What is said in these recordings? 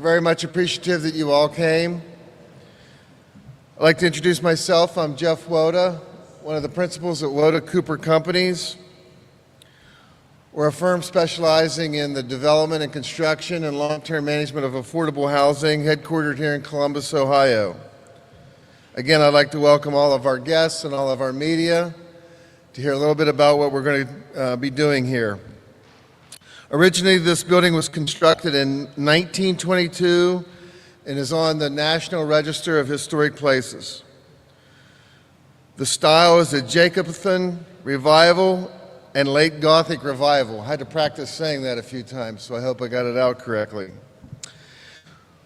very much appreciative that you all came. I'd like to introduce myself. I'm Jeff Woda, one of the principals at Woda Cooper Companies. We're a firm specializing in the development and construction and long-term management of affordable housing, headquartered here in Columbus, Ohio. Again, I'd like to welcome all of our guests and all of our media to hear a little bit about what we're going to be doing here. Originally, this building was constructed in 1922 and is on the National Register of Historic Places. The style is a Jacobean revival and late Gothic revival. I had to practice saying that a few times, so I hope I got it out correctly.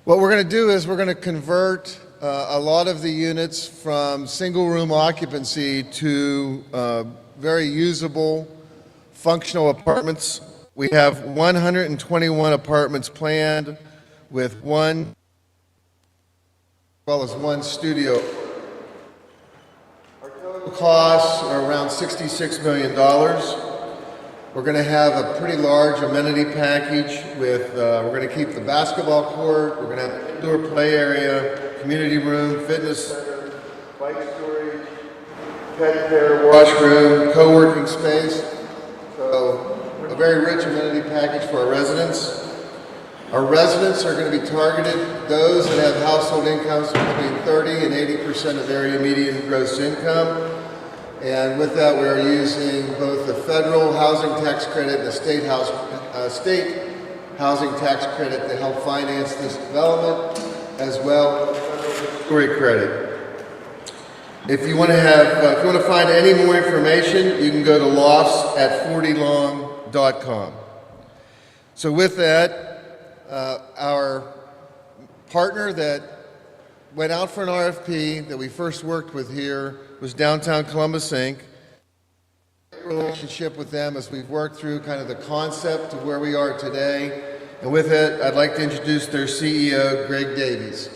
What we're going to do is we're going to convert a lot of the units from single room occupancy to very usable, functional apartments. We have 121 apartments planned with one, as well as one studio. Our total costs are around $66 million. We're going to have a pretty large amenity package with, we're going to keep the basketball court, we're going to have an indoor play area, community room, fitness center, bike storage, pet care, washroom, co-working space. So a very rich amenity package for our residents. Our residents are going to be targeted those that have household incomes between 30 and 80% of area median gross income. And with that, we are using both the federal housing tax credit and the state housing tax credit to help finance this development, as well as federal story credit. If you want to find any more information, you can go to Lofts at 40long.com. So with that, our partner that went out for an RFP that we first worked with here was Downtown Columbus, Inc. Relationship with them as we've worked through kind of the concept of where we are today. And with it, I'd like to introduce their CEO, Greg Davies.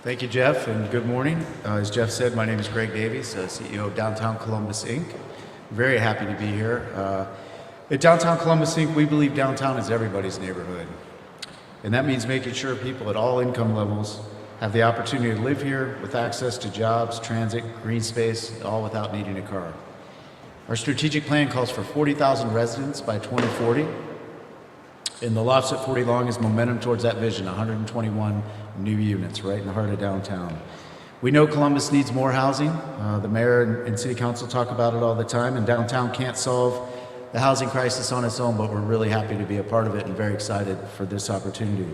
Thank you, Jeff, and good morning. As Jeff said, my name is Greg Davies, CEO of Downtown Columbus, Inc. Very happy to be here. At Downtown Columbus, Inc., we believe downtown is everybody's neighborhood. And that means making sure people at all income levels have the opportunity to live here with access to jobs, transit, green space, all without needing a car. Our strategic plan calls for 40,000 residents by 2040. And the Lofts at 40 Long is momentum towards that vision, 121 new units right in the heart of downtown. We know Columbus needs more housing. The mayor and city council talk about it all the time, and downtown can't solve the housing crisis on its own, but we're really happy to be a part of it and very excited for this opportunity.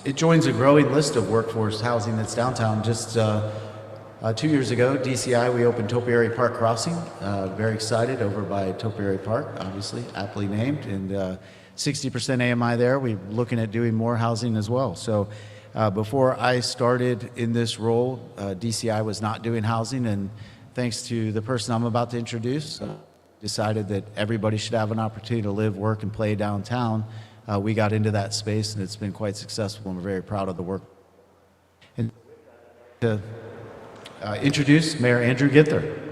It joins a growing list of workforce housing that's downtown. Just 2 years ago, DCI, we opened Topiary Park Crossing. Very excited over by Topiary Park, obviously, aptly named, and 60% AMI there. We're looking at doing more housing as well. So before I started in this role, DCI was not doing housing, and thanks to the person I'm about to introduce, decided that everybody should have an opportunity to live, work, and play downtown. We got into that space, and it's been quite successful, and we're very proud of the work. And to introduce Mayor Andrew Ginther.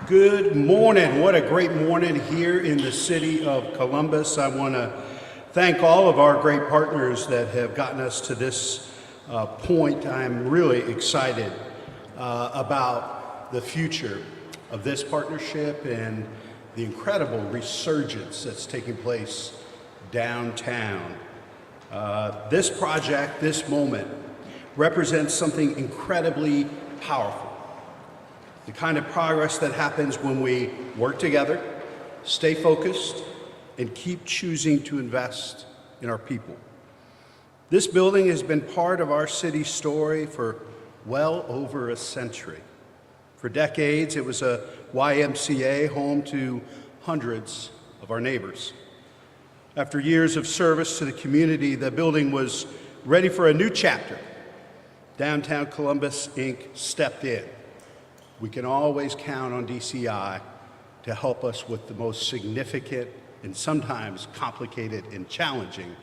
Good morning. What a great morning here in the city of Columbus. I want to thank all of our great partners that have gotten us to this point. I'm really excited about the future of this partnership and the incredible resurgence that's taking place downtown. This project, this moment, represents something incredibly powerful. The kind of progress that happens when we work together, stay focused, and keep choosing to invest in our people. This building has been part of our city's story for well over a century. For decades, it was a YMCA, home to hundreds of our neighbors. After years of service to the community, the building was ready for a new chapter. Downtown Columbus, Inc. stepped in. We can always count on DCI to help us with the most significant and sometimes complicated and challenging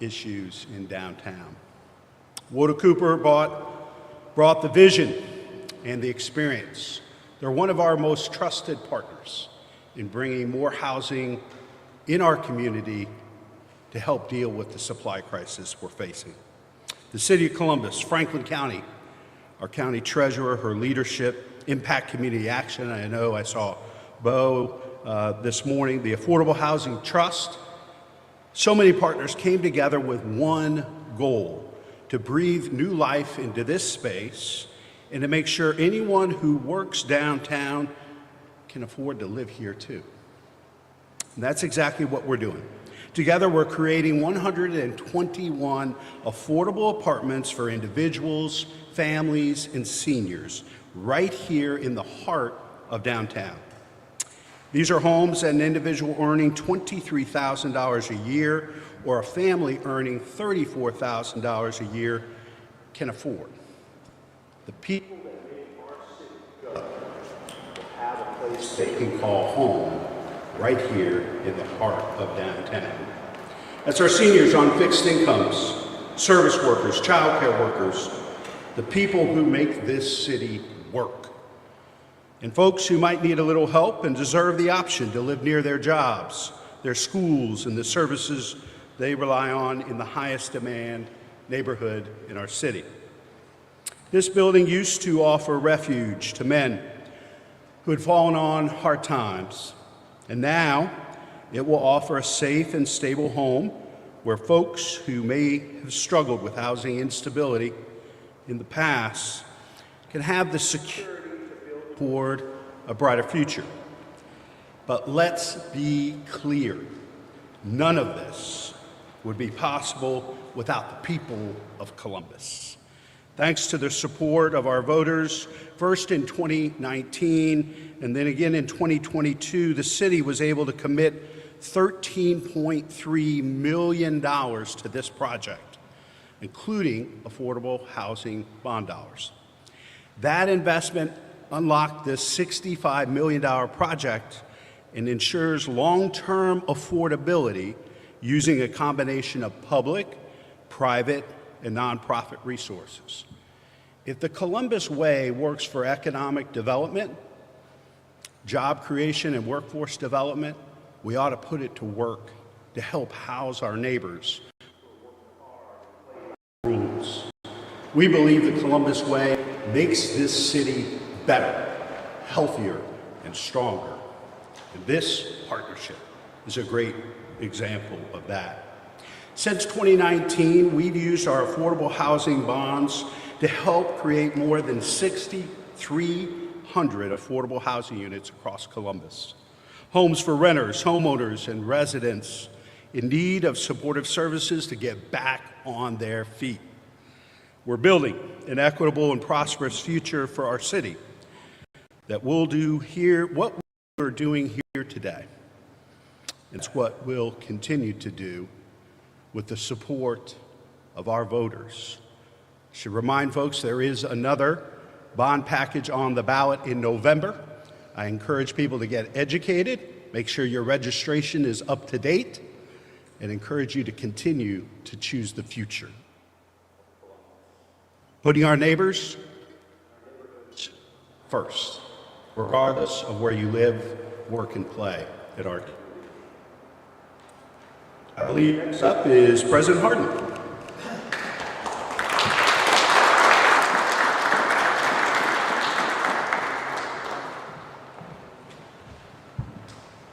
issues in downtown. Woda Cooper brought the vision and the experience. They're one of our most trusted partners in bringing more housing in our community to help deal with the supply crisis we're facing. The City of Columbus, Franklin County, our county treasurer, her leadership, Impact Community Action. I know I saw Bo this morning, the Affordable Housing Trust. So many partners came together with one goal: to breathe new life into this space and to make sure anyone who works downtown can afford to live here too. And that's exactly what we're doing. Together, we're creating 121 affordable apartments for individuals, families, and seniors right here in the heart of downtown. These are homes that an individual earning $23,000 a year or a family earning $34,000 a year can afford. The people that make our city go will have a place they can call home right here in the heart of downtown. That's our seniors on fixed incomes, service workers, child care workers, the people who make this city work. And folks who might need a little help and deserve the option to live near their jobs, their schools, and the services they rely on in the highest demand neighborhood in our city. This building used to offer refuge to men who had fallen on hard times, and now it will offer a safe and stable home where folks who may have struggled with housing instability in the past can have the security toward a brighter future. But let's be clear, none of this would be possible without the people of Columbus. Thanks to the support of our voters, first in 2019 and then again in 2022, the city was able to commit $13.3 million to this project, including affordable housing bond dollars. That investment unlocked this $65 million project and ensures long-term affordability using a combination of public, private, and nonprofit resources. If the Columbus Way works for economic development, job creation, and workforce development, we ought to put it to work to help house our neighbors. We believe the Columbus Way makes this city better, healthier, and stronger. And this partnership is a great example of that. Since 2019, we've used our affordable housing bonds to help create more than 6,300 affordable housing units across Columbus. Homes for renters, homeowners, and residents in need of supportive services to get back on their feet. We're building an equitable and prosperous future for our city that we'll do here what we're doing here today. It's what we'll continue to do with the support of our voters. I should remind folks there is another bond package on the ballot in November. I encourage people to get educated, make sure your registration is up to date, and encourage you to continue to choose the future. Putting our neighbors first, regardless of where you live, work, and play at our community. I believe next up is President Hardin.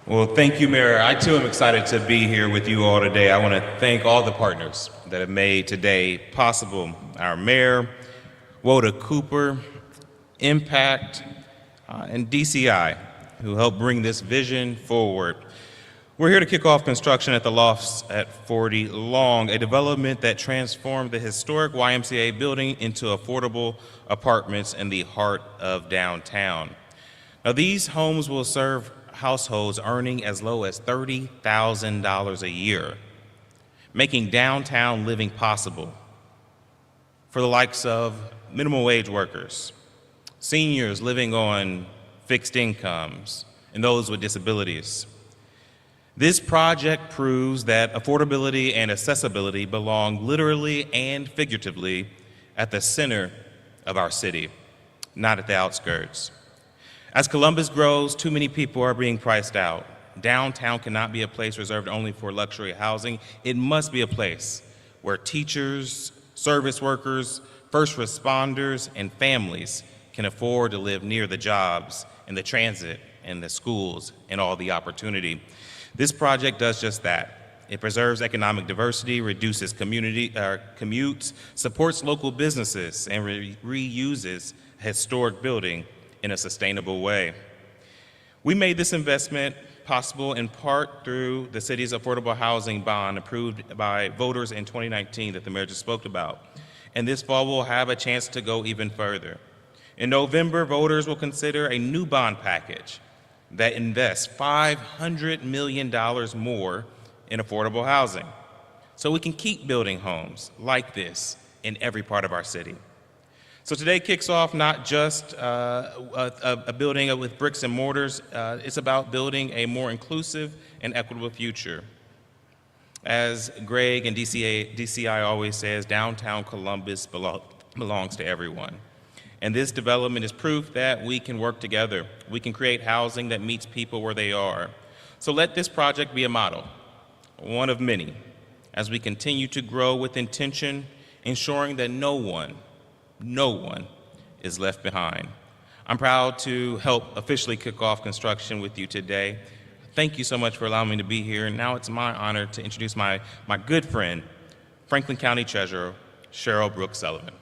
Well, thank you, Mayor. I too am excited to be here with you all today. I want to thank all the partners that have made today possible. Our Mayor, Woda Cooper, Impact, and DCI, who helped bring this vision forward. We're here to kick off construction at the Lofts at 40 Long, a development that transformed the historic YMCA building into affordable apartments in the heart of downtown. Now, these homes will serve households earning as low as $30,000 a year, making downtown living possible for the likes of minimum wage workers, seniors living on fixed incomes, and those with disabilities. This project proves that affordability and accessibility belong literally and figuratively at the center of our city, not at the outskirts. As Columbus grows, too many people are being priced out. Downtown cannot be a place reserved only for luxury housing. It must be a place where teachers, service workers, first responders, and families can afford to live near the jobs and the transit and the schools and all the opportunity. This project does just that. It preserves economic diversity, reduces commutes, supports local businesses, and reuses a historic building in a sustainable way. We made this investment possible in part through the city's affordable housing bond approved by voters in 2019 that the mayor just spoke about. And this fall we'll have a chance to go even further. In November, voters will consider a new bond package that invests $500 million more in affordable housing, so we can keep building homes like this in every part of our city. So today kicks off not just a building with bricks and mortars, it's about building a more inclusive and equitable future. As Greg and DCI always says, downtown Columbus belongs to everyone. And this development is proof that we can work together. We can create housing that meets people where they are. So let this project be a model, one of many, as we continue to grow with intention, ensuring that no one is left behind. I'm proud to help officially kick off construction with you today. Thank you so much for allowing me to be here. And now it's my honor to introduce my good friend, Franklin County Treasurer, Cheryl Brooks Sullivan.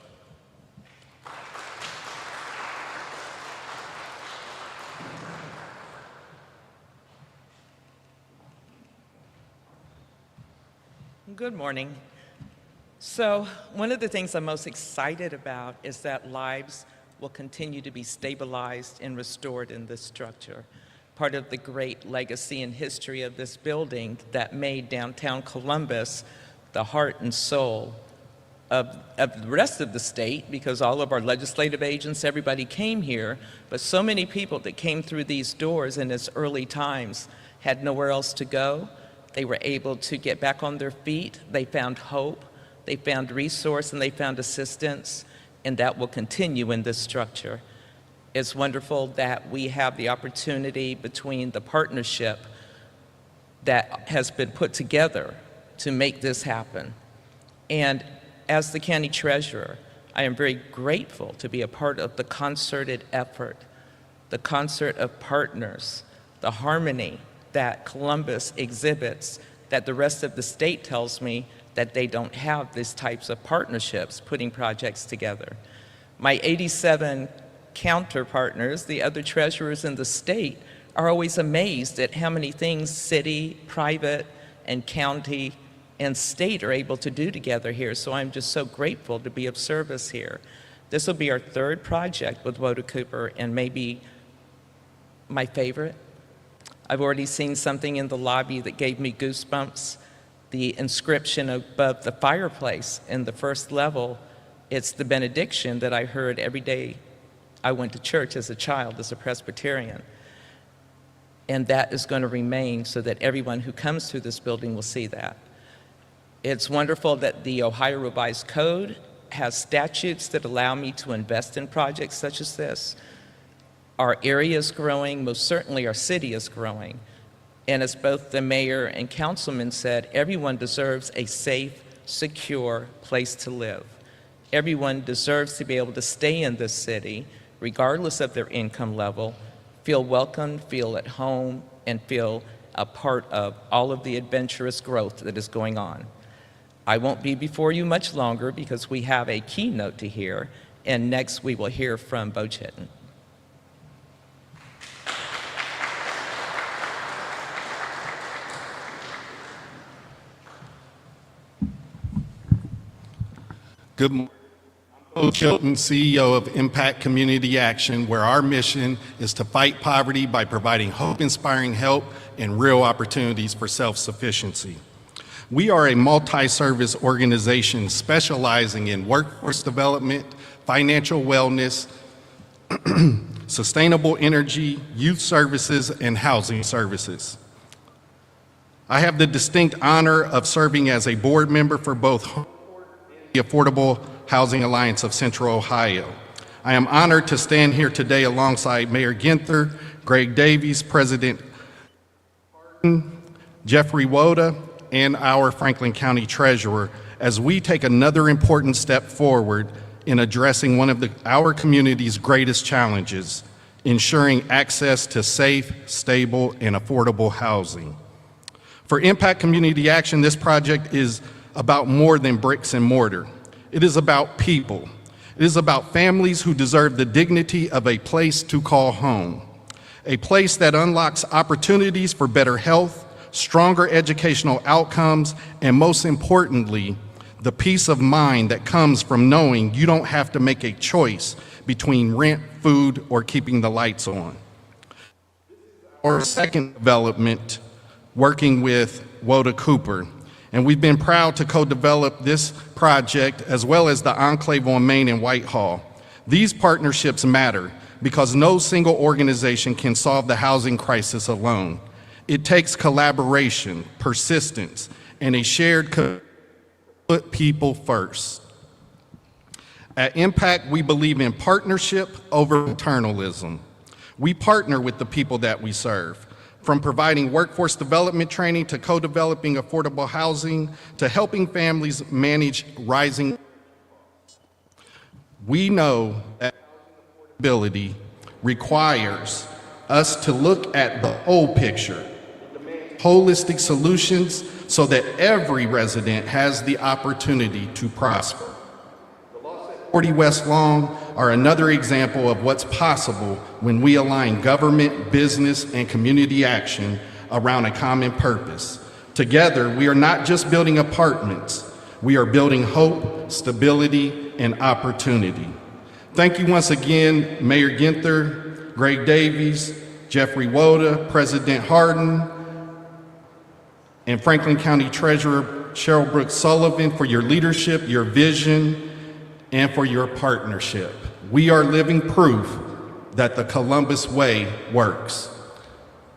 Good morning. So one of the things I'm most excited about is that lives will continue to be stabilized and restored in this structure. Part of the great legacy and history of this building that made downtown Columbus the heart and soul of the rest of the state, because all of our legislative agents, everybody came here, but so many people that came through these doors in its early times had nowhere else to go. They were able to get back on their feet. They found hope, they found resource, and they found assistance, and that will continue in this structure. It's wonderful that we have the opportunity between the partnership that has been put together to make this happen. And as the county treasurer, I am very grateful to be a part of the concerted effort, the concert of partners, the harmony that Columbus exhibits, that the rest of the state tells me that they don't have these types of partnerships putting projects together. My 87 counterpartners, the other treasurers in the state, are always amazed at how many things city, private, and county and state are able to do together here. So I'm just so grateful to be of service here. This will be our third project with Woda Cooper, and maybe my favorite. I've already seen something in the lobby that gave me goosebumps. The inscription above the fireplace in the first level, it's the benediction that I heard every day I went to church as a child, as a Presbyterian. And that is going to remain so that everyone who comes through this building will see that. It's wonderful that the Ohio Revised Code has statutes that allow me to invest in projects such as this. Our area is growing, most certainly our city is growing. And as both the mayor and councilman said, everyone deserves a safe, secure place to live. Everyone deserves to be able to stay in this city, regardless of their income level, feel welcomed, feel at home, and feel a part of all of the adventurous growth that is going on. I won't be before you much longer because we have a keynote to hear, and next we will hear from Bo Chitton. Good morning. I'm Bo Chilton, CEO of Impact Community Action, where our mission is to fight poverty by providing hope-inspiring help and real opportunities for self-sufficiency. We are a multi-service organization specializing in workforce development, financial wellness, sustainable energy, youth services, and housing services. I have the distinct honor of serving as a board member for both the Affordable Housing Alliance of Central Ohio. I am honored to stand here today alongside Mayor Ginther, Greg Davies, President Jeffrey Woda, and our Franklin County Treasurer as we take another important step forward in addressing one of our community's greatest challenges, ensuring access to safe, stable, and affordable housing. For Impact Community Action, this project is about more than bricks and mortar. It is about people. It is about families who deserve the dignity of a place to call home, a place that unlocks opportunities for better health, stronger educational outcomes, and most importantly, the peace of mind that comes from knowing you don't have to make a choice between rent, food, or keeping the lights on. Our second development, working with Woda Cooper, and we've been proud to co-develop this project as well as the Enclave on Main and Whitehall. These partnerships matter because no single organization can solve the housing crisis alone. It takes collaboration, persistence, and a shared commitment to put people first. At Impact, we believe in partnership over paternalism. We partner with the people that we serve, from providing workforce development training to co-developing affordable housing to helping families manage rising. We know that affordability requires us to look at the whole picture, holistic solutions so that every resident has the opportunity to prosper. 40 West Long are another example of what's possible when we align government, business, and community action around a common purpose. Together, we are not just building apartments, we are building hope, stability, and opportunity. Thank you once again, Mayor Ginther, Greg Davies, Jeffrey Woda, President Hardin, and Franklin County Treasurer Cheryl Brooks Sullivan for your leadership, your vision, and for your partnership. We are living proof that the Columbus way works.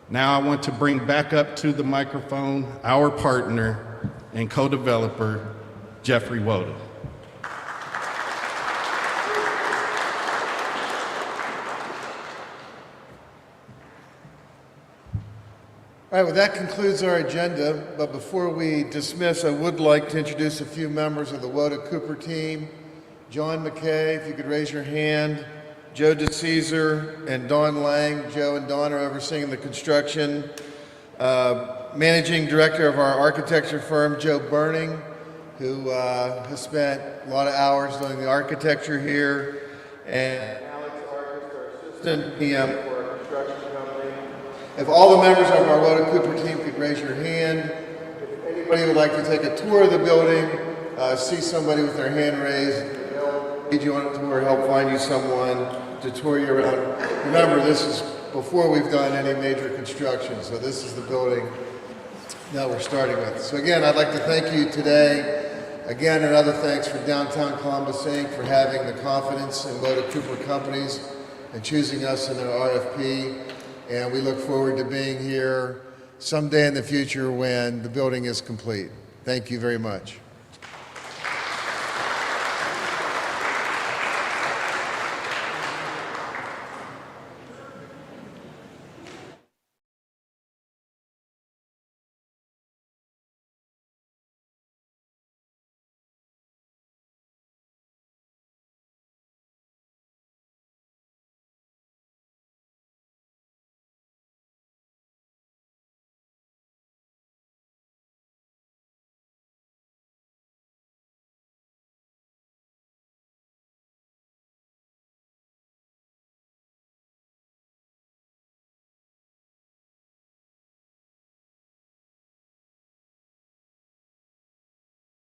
Now I want to bring back up to the microphone our partner and co-developer, Jeffrey Woda. All right, well, that concludes our agenda, but before we dismiss, I would like to introduce a few members of the Woda Cooper team. John McKay, if you could raise your hand. Joe DeCesar and Dawn Lang. Joe and Dawn are overseeing the construction. Managing director of our architecture firm, Joe Burning, who has spent a lot of hours doing the architecture here. And Alex Argus, our assistant PM for our construction company. If all the members of our Woda Cooper team could raise your hand. If anybody would like to take a tour of the building, see somebody with their hand raised, lead you on a tour, help find you someone to tour you around. Remember, this is before we've done any major construction, so this is the building that we're starting with. So again, I'd like to thank you today. Again, another thanks for Downtown Columbus Inc. for having the confidence in Woda Cooper Companies and choosing us in their RFP. And we look forward to being here someday in the future when the building is complete. Thank you very much.